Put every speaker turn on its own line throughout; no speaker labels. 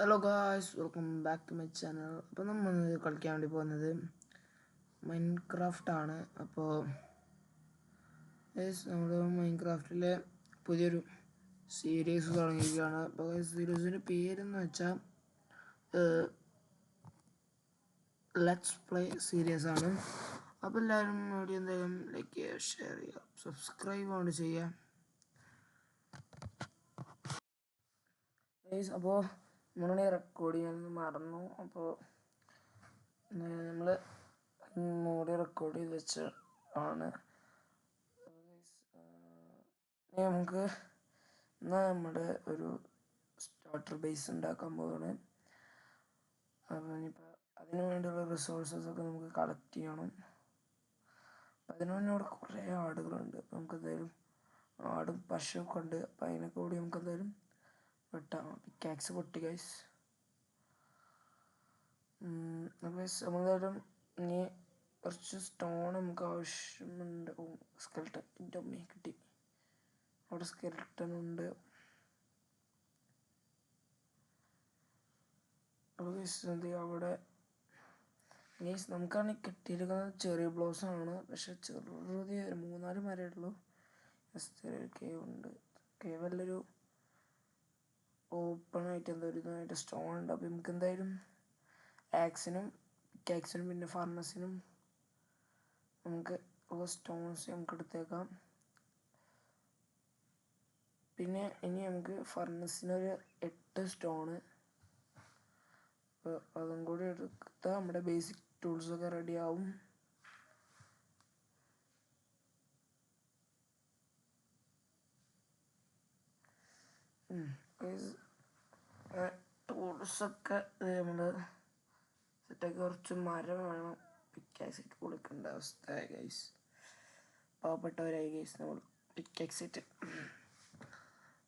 Hello guys, welcome back to my channel. അപ്പോൾ നമ്മൾ കളിക്കാൻ വേണ്ടി പോകുന്നത് മൈൻക്രാഫ്റ്റ് ആണ്. അപ്പോൾ നമ്മൾ മൈൻക്രാഫ്റ്റിലെ പുതിയൊരു സീരീസ് തുടങ്ങിയിരിക്കുകയാണ്. അപ്പോൾ സീരീസിൻ്റെ പേരെന്ന് വെച്ചാൽ ലെറ്റ്സ് പ്ലേ സീരീസ് ആണ്. അപ്പോൾ എല്ലാവരും വീഡിയോ എന്തായാലും ലൈക്ക് ചെയ്യുക, ഷെയർ ചെയ്യുക, സബ്സ്ക്രൈബ് കൊണ്ട് ചെയ്യുക. അപ്പോൾ നമ്മളെ റെക്കോർഡ് ചെയ്യാനൊന്നും മറന്നു. അപ്പോൾ നമ്മൾ മോഡി റെക്കോർഡ് ചെയ്ത് വെച്ച് ആണ്. നമുക്ക് എന്നാൽ നമ്മുടെ ഒരു സ്റ്റാർട്ടർ ബേസ് ഉണ്ടാക്കാൻ പോവുകയാണ്. അപ്പോൾ ഇനിയിപ്പോൾ അതിന് വേണ്ടിയുള്ള റിസോഴ്സസൊക്കെ നമുക്ക് കളക്ട് ചെയ്യണം. അപ്പം അതിന് വേണ്ടി ഇവിടെ കുറേ ആടുകളുണ്ട്. അപ്പം നമുക്ക് എന്തായാലും ആടും പശുവൊക്കെ ഉണ്ട്. അപ്പം അതിനൊക്കെ കൂടി നമുക്ക് എന്തായാലും വെട്ടാം. പിക്കാക്സ് പൊട്ടി ഗൈസ്. അപ്പോൾ നമ്മളെന്തായാലും ഇനി കുറച്ച് സ്റ്റോൺ നമുക്ക് ആവശ്യമുണ്ട്. സ്കെൽട്ടൺ എൻ്റെ അമ്മയെ കിട്ടി. അവിടെ സ്കെൽട്ടൺ ഉണ്ട്. അപ്പോൾ എന്ത് ചെയ്യുക അവിടെ ഗൈസ് നമുക്കാണെങ്കിൽ കിട്ടിയിരിക്കുന്നത് ചെറിയ ബ്ലോസാണ്. പക്ഷെ ചെറുതി ഒരു 3-4 മരമേ ഉള്ളൂ. ഒരു കേവ് ഉണ്ട്. കേവ് എല്ലൊരു ഓപ്പൺ ആയിട്ട് എന്തോ ഒരു ഇതായിട്ട് സ്റ്റോൺ ഉണ്ട്. അപ്പോൾ നമുക്ക് എന്തായാലും ആക്സിനും പിക്കാക്സിനും പിന്നെ ഫർണസിനും നമുക്ക് സ്റ്റോൺസ് നമുക്ക് എടുത്തേക്കാം. പിന്നെ ഇനി നമുക്ക് ഫർണസിനൊരു 8 സ്റ്റോണ്, അപ്പോൾ അതും കൂടി എടുത്താൽ നമ്മുടെ ബേസിക് ടൂൾസൊക്കെ റെഡി ആവും. ടൂൾസൊക്കെ നമ്മൾ സെറ്റാക്കി. കുറച്ച് മരം വേണം പിക്കാക്സിറ്റ് കൊടുക്കേണ്ട അവസ്ഥയായി ഗൈസ്. പാവപ്പെട്ടവരായി ഗൈസ് നമ്മൾ പിക്കാക്സിറ്റ്.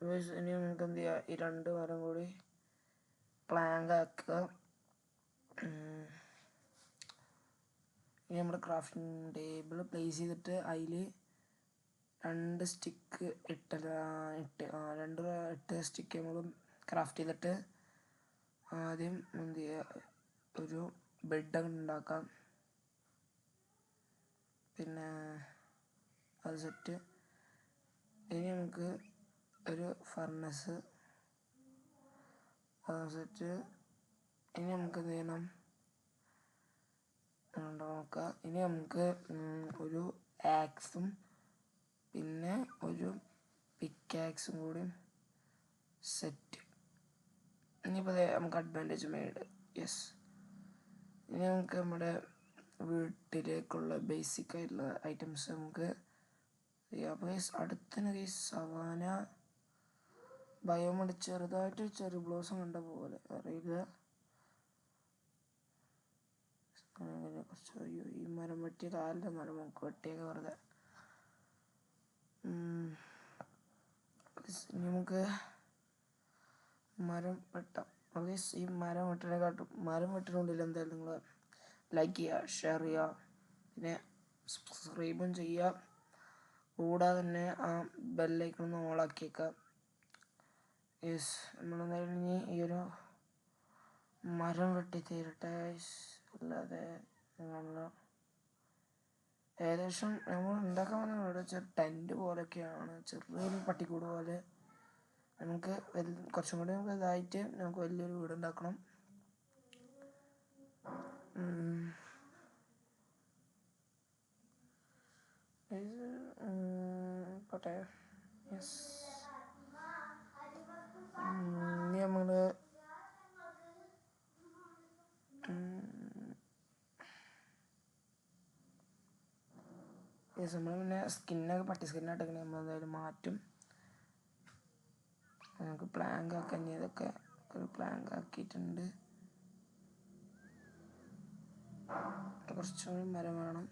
ഇനി നമുക്ക് എന്ത് ചെയ്യുക, ഈ 2 മരം കൂടി പ്ലാങ്ക് ആക്കുക. ഇനി നമ്മുടെ ക്രാഫ്റ്റിംഗ് ടേബിൾ പ്ലേസ് ചെയ്തിട്ട് അതിൽ 2 സ്റ്റിക്ക് 8 സ്റ്റിക്ക് നമ്മൾ ക്രാഫ്റ്റ് ചെയ്തിട്ട് ആദ്യം എന്ത് ചെയ്യുക, ഒരു ബെഡ് ഉണ്ടാക്കാം. പിന്നെ അത് സെറ്റ്. ഇനി നമുക്ക് ഒരു ഫർണസ് സെറ്റ്. ഇനി നമുക്ക് എന്ത് ചെയ്യണം നോക്കാം. ഇനി നമുക്ക് ഒരു ആക്സും പിന്നെ ഒരു പിക്കാക്സും കൂടി സെറ്റ്. ഇനിയിപ്പോൾ നമുക്ക് അഡ്വാൻറ്റേജ് മെയ്ഡ്. യെസ്. ഇനി നമുക്ക് നമ്മുടെ വീട്ടിലേക്കുള്ള ബേസിക് ആയിട്ടുള്ള ഐറ്റംസ് നമുക്ക് ചെയ്യാം. അപ്പോൾ അടുത്തന്നെ കേസ് സവാന ബയോമോഡ് ചെറുതായിട്ട് ചെറിയ ബ്ലോസം കണ്ട പോലെ അറിയില്ല. അങ്ങനെ കുറച്ച് അയ്യോ ഈ മരം വെട്ടിയ കാലിൻ്റെ മരം നമുക്ക് വെട്ടിയൊക്കെ വെറുതെ. നമുക്ക് മരം വെട്ടാം. അത് ഈ മരം വെട്ടിനുള്ളിൽ എന്തായാലും നിങ്ങൾ ലൈക്ക് ചെയ്യുക, ഷെയർ ചെയ്യുക, പിന്നെ സബ്സ്ക്രൈബും ചെയ്യുക. കൂടാതെ തന്നെ ആ ബെല്ലൈക്കൺ ഓളാക്കിയേക്കാം. യെസ്, നമ്മളെന്തായാലും ഇനി ഈ ഒരു മരം വെട്ടി തീരട്ടെ. അല്ലാതെ ഏകദേശം നമ്മൾ ഉണ്ടാക്കാൻ വന്ന ഇവിടെ ടെൻറ്റ് പോലെയൊക്കെയാണ്, ചെറിയൊരു പട്ടിക്കൂട് പോലെ. നമുക്ക് കുറച്ചും കൂടി നമുക്ക് ഇതായിട്ട് നമുക്ക് വലിയൊരു വീടുണ്ടാക്കണം. പോട്ടെ. യെസ്, ഇനി നമ്മൾ നമ്മൾ പിന്നെ സ്കിന്നൊക്കെ പട്ടി സ്കിന്നായിട്ടൊക്കെ നമ്മൾ എന്തായാലും മാറ്റും. നമുക്ക് പ്ലാങ്ക് ആക്കാൻ ഇതൊക്കെ ഒരു പ്ലാങ്ക് ആക്കിയിട്ടുണ്ട്. കുറച്ചുകൂടി മരം വേണം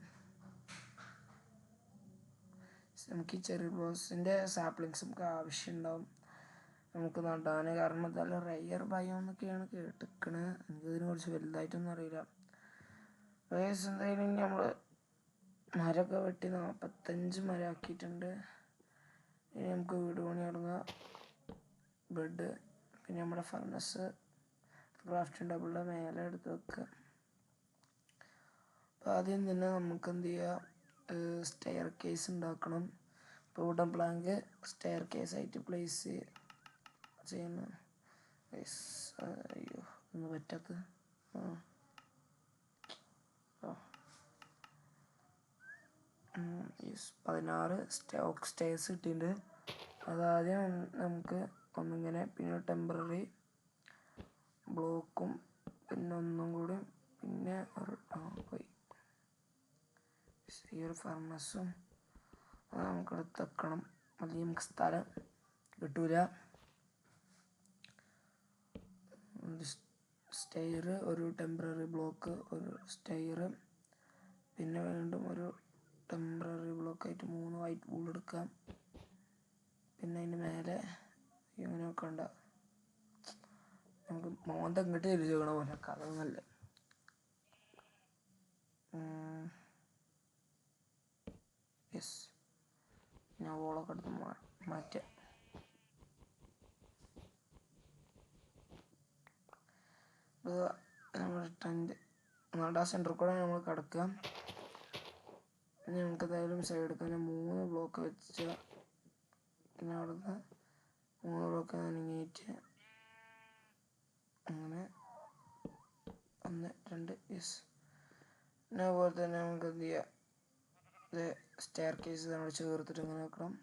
നമുക്ക്. ഈ ചെറിയ ബ്ലോസിൻ്റെ സാപ്ലിങ്സ് നമുക്ക് ആവശ്യമുണ്ടാവും നമുക്ക് നടാൻ. കാരണം നല്ല റെയർ ബയോ എന്നൊക്കെയാണ് കേട്ടിക്കണത്. എനിക്കതിനെ കുറിച്ച് വലുതായിട്ടൊന്നും അറിയില്ല. എന്തായാലും നമ്മൾ മരമൊക്കെ വെട്ടി 45 മരം ആക്കിയിട്ടുണ്ട്. ഇനി നമുക്ക് വീട് പണി തുടങ്ങാം. ബെഡ്, പിന്നെ നമ്മുടെ ഫർണസ്, ക്രാഫ്റ്റിംഗ് ടേബിളിൻ്റെ മേലെ എടുത്ത് വെക്കുക. അപ്പോൾ ആദ്യം തന്നെ നമുക്ക് എന്ത് ചെയ്യുക, സ്റ്റെയർ കേസ് ഉണ്ടാക്കണം. ഇപ്പോൾ വുഡൻ പ്ലാങ്ക് സ്റ്റെയർ കേസായിട്ട് പ്ലേസ് ചെയ്യണം. അയ്യോ ഒന്നും പറ്റാത്ത 16 സ്റ്റോക്ക് സ്റ്റേഴ്സ് കിട്ടിയിട്ടുണ്ട്. അതാദ്യം നമുക്ക് ഒന്നിങ്ങനെ, പിന്നെ ടെമ്പററി ബ്ലോക്കും, പിന്നെ ഒന്നും കൂടി, പിന്നെ പോയി ഈ ഒരു ഫർണസും നമുക്ക് എടുത്ത് വെക്കണം. അല്ലെങ്കിൽ നമുക്ക് സ്ഥലം കിട്ടൂല. സ്റ്റെയർ, ഒരു ടെമ്പററി ബ്ലോക്ക്, ഒരു സ്റ്റെയർ, പിന്നെ വീണ്ടും ഒരു ടെമ്പററി ബ്ലോക്കായിട്ട് 3 വൈറ്റ് ബോൾ എടുക്കാം. പിന്നെ അതിന് മേലെ ഇങ്ങനെ വെക്കണ്ട, നമുക്ക് മോന്ത ഇങ്ങോട്ട് തിരിച്ചേക്കണ പോലെ കഥ നല്ല. യെസ്, ഞാൻ വോളൊക്കെ എടുത്ത് മാറ്റാം. നമ്മുടെ ടെൻറ്റ് നമ്മുടെ സെൻറ്ററിൽ കൂടെ നമ്മൾ കിടക്കുക. നമുക്ക് എന്തായാലും സൈഡിൽ തന്നെ 3 ബ്ലോക്ക് വെച്ച്, പിന്നെ അവിടുന്ന് 3 ബ്ലോക്ക് നീങ്ങിയിട്ട് അങ്ങനെ 1 2 യെസ്. പിന്നെ അതുപോലെ തന്നെ നമുക്ക് എന്ത് ചെയ്യാം, ഇത് സ്റ്റെയർ കേസ് നമ്മൾ ചേർത്തിട്ട് ഇങ്ങനെ വെക്കണം.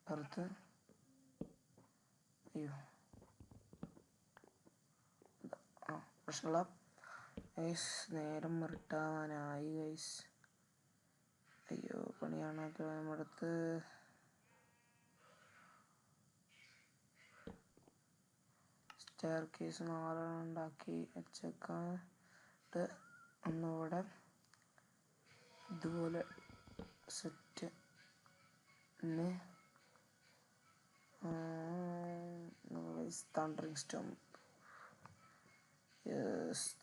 പുറത്ത് അയ്യോ പ്രശ്നമുള്ള ഗൈസ്, നേരം മറിട്ടാവാനായി ഗൈസ്. അയ്യോ പണിയാണൊക്കെ നമ്മുടെ അടുത്ത്. സ്റ്റെയർ കേസ് 4 ഉണ്ടാക്കി വെച്ചേക്കാട്ട് ഒന്നുകൂടെ ഇതുപോലെ സെറ്റ്. പിന്നെ തണ്ടറിങ് സ്റ്റോം,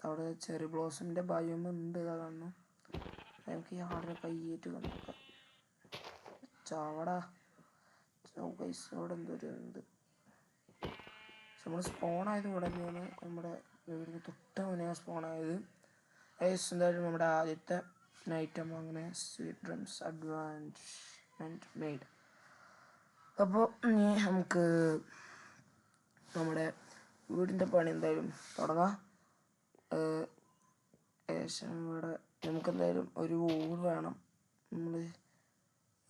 അവിടെ ചെറി ബ്ലോസമിൻ്റെ ബയോം ഉണ്ട്. അതാണ് നമുക്ക് ഈ ആടിനെ കയ്യേറ്റ് നോക്കാം. ചാവടാ ഗൈസ്, ഇവിടെ എന്തൊരു എന്ത് നമ്മൾ സ്പോണായത് ഇവിടെ തന്നെയാണ്. നമ്മുടെ വീടിന് തൊട്ട് മുന്നേ സ്പോണായത്. ഗൈസ് എന്തായാലും നമ്മുടെ ആദ്യത്തെ ഐറ്റം അങ്ങനെ സ്വീറ്റ് ഡ്രംസ് അഡ്വാൻസ്മെൻറ്റ് മെയ്ഡ്. അപ്പോൾ ഇനി നമുക്ക് നമ്മുടെ വീടിൻ്റെ പണി എന്തായാലും തുടങ്ങാം. ശേഷം ഇവിടെ നമുക്കെന്തായാലും ഒരു വോൾ വേണം. നമ്മൾ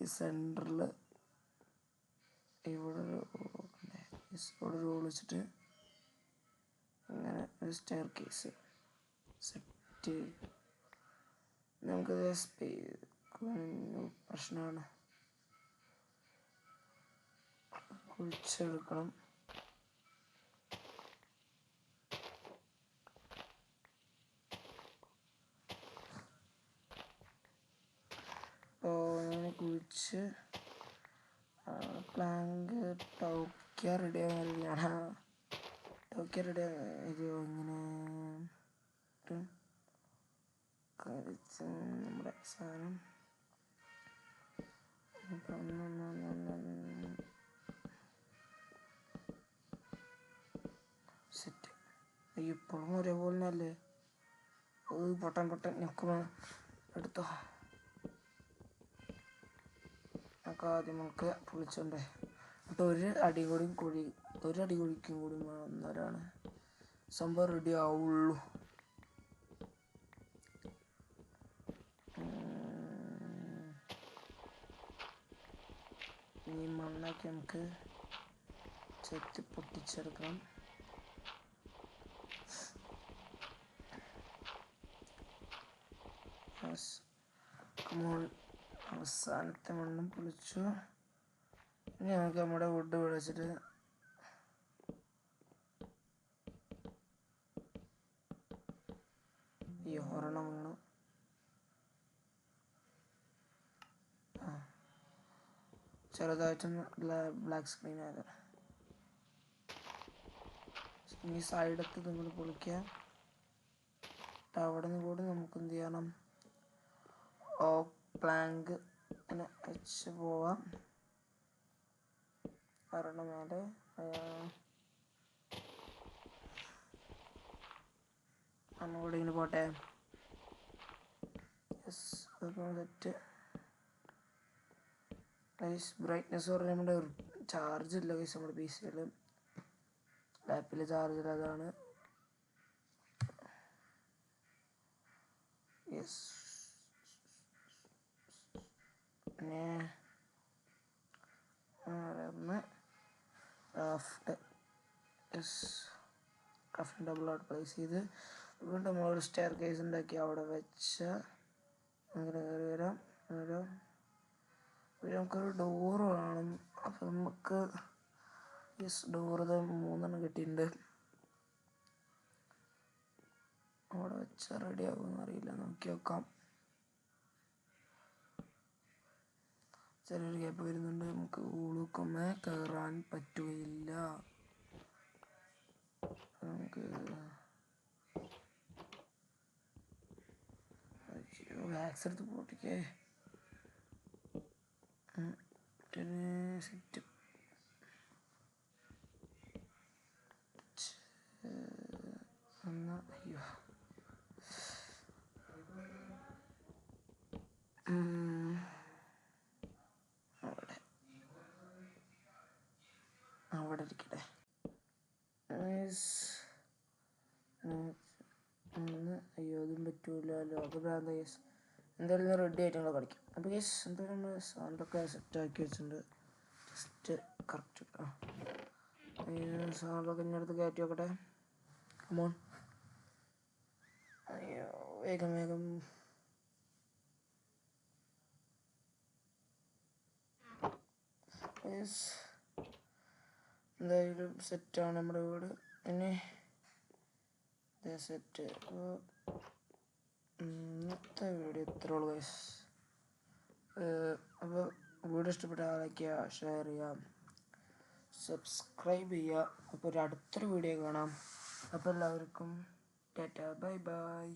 ഈ സെൻറ്ററിൽ ഇവിടെ ഒരു വോൾ വെച്ചിട്ട് അങ്ങനെ ഒരു സ്റ്റെയർ കേസ് സെറ്റ്. നമുക്കത് പ്രശ്നമാണ്, കുഴിച്ചെടുക്കണം. അപ്പോൾ അങ്ങനെ കുഴിച്ച് പ്ലാങ്ക് ടോക്കിയ റെഡിയാകാൻ ടോക്കിയ റെഡി ഇത് ഇങ്ങനെ നമ്മുടെ സാധനം സെറ്റ്. ഇപ്പോഴും ഒരേപോലെ അല്ലേ, പൊട്ടൻ നിൽക്കുമ്പോൾ എടുത്തോ. നമുക്ക് ആദ്യം നമുക്ക് പൊളിച്ചോണ്ടേ. അപ്പോൾ ഒരു അടി കുഴിക്കും കൂടി വന്നവരാണ് സംഭവം റെഡി ആവുള്ളൂ. ഈ മണ്ണൊക്കെ നമുക്ക് ചെത്തി പൊട്ടിച്ചെടുക്കണം. അവസാനത്തെ മണ്ണും പൊളിച്ചു. ഇനി നമുക്ക് നമ്മുടെ വുഡ് വിളിച്ചിട്ട് ഈ ഒരെണ്ണം വീണു. ചെറുതായിട്ടൊന്ന് ബ്ലാക്ക് സ്ക്രീൻ ആയത്. ഈ സൈഡത്ത് നിങ്ങൾ പൊളിക്കുക. അവിടെ നിന്ന് കൂടി നമുക്ക് എന്ത് ചെയ്യണം, പ്ലാങ്ക് ഇങ്ങനെ വെച്ച് പോവാം. കാരണം മേലെ അങ്ങോട്ട് ഇങ്ങനെ പോട്ടെ. യെസ്, അതൊക്കെ സെറ്റ്. ഗൈസ് ബ്രൈറ്റ്നെസ് പറഞ്ഞാൽ നമ്മുടെ ചാർജ് ഇല്ല ഗൈസ്, നമ്മുടെ പി സിയിൽ ലാപ്പിൽ ചാർജ് ഇല്ല, അതാണ്. യെസ്, പിന്നെ ഒന്ന് ക്രാഫ്റ്റ് ഡബിൾ ഔട്ട് പ്ലേസ് ചെയ്ത് വീണ്ടും നമ്മളൊരു സ്റ്റെയർ കേസ് ഉണ്ടാക്കി അവിടെ വെച്ച അങ്ങനെ കയറി വരാം. നമുക്കൊരു ഡോറ് വേണം. അപ്പം നമുക്ക് ഡോറ് 3 കിട്ടിയിട്ടുണ്ട്. അവിടെ വെച്ചാൽ റെഡി ആകുമെന്ന് അറിയില്ല, നോക്കി നോക്കാം. ചെറിയൊരു ഗ്യാപ്പ് വരുന്നുണ്ട്, നമുക്ക് ഊളുക്കൊമ്മേ കയറാൻ പറ്റുകയില്ല. നമുക്ക് വാക്സ് എടുത്ത് പൊട്ടിക്കേ. സെറ്റ് അയ്യോ അവിടെ ഇരിക്കട്ടെ. അയ്യോ അതും പറ്റൂലല്ലോ. അപ്പോൾ ഭ്രാന്ത കേസ്. എന്തായാലും റെഡി ആയിട്ട് ഞങ്ങൾ കളിക്കും. അപ്പോൾ കേസ് എന്തായാലും നമ്മൾ സൗണ്ടൊക്കെ സെറ്റാക്കി വെച്ചിട്ടുണ്ട്. ജസ്റ്റ് കറക്റ്റ് സൗണ്ടൊക്കെ ഇനി അടുത്ത് കയറ്റി വെക്കട്ടെ. കമോൺ, അയ്യോ വേഗം വേഗം. എന്തായാലും സെറ്റാണ് നമ്മുടെ വീട്. ഇനി സെറ്റ്. ഇന്നത്തെ വീഡിയോ ഇത്രേ ഉള്ളൂ ഗൈസ്. അപ്പോൾ വീഡിയോ ഇഷ്ടപ്പെട്ടാൽ ലൈക്ക് ചെയ്യുക, ഷെയർ ചെയ്യുക, സബ്സ്ക്രൈബ് ചെയ്യുക. അപ്പോൾ ഒരു അടുത്തൊരു വീഡിയോ കാണാം. അപ്പോൾ എല്ലാവർക്കും ടാറ്റാ, ബൈ ബൈ.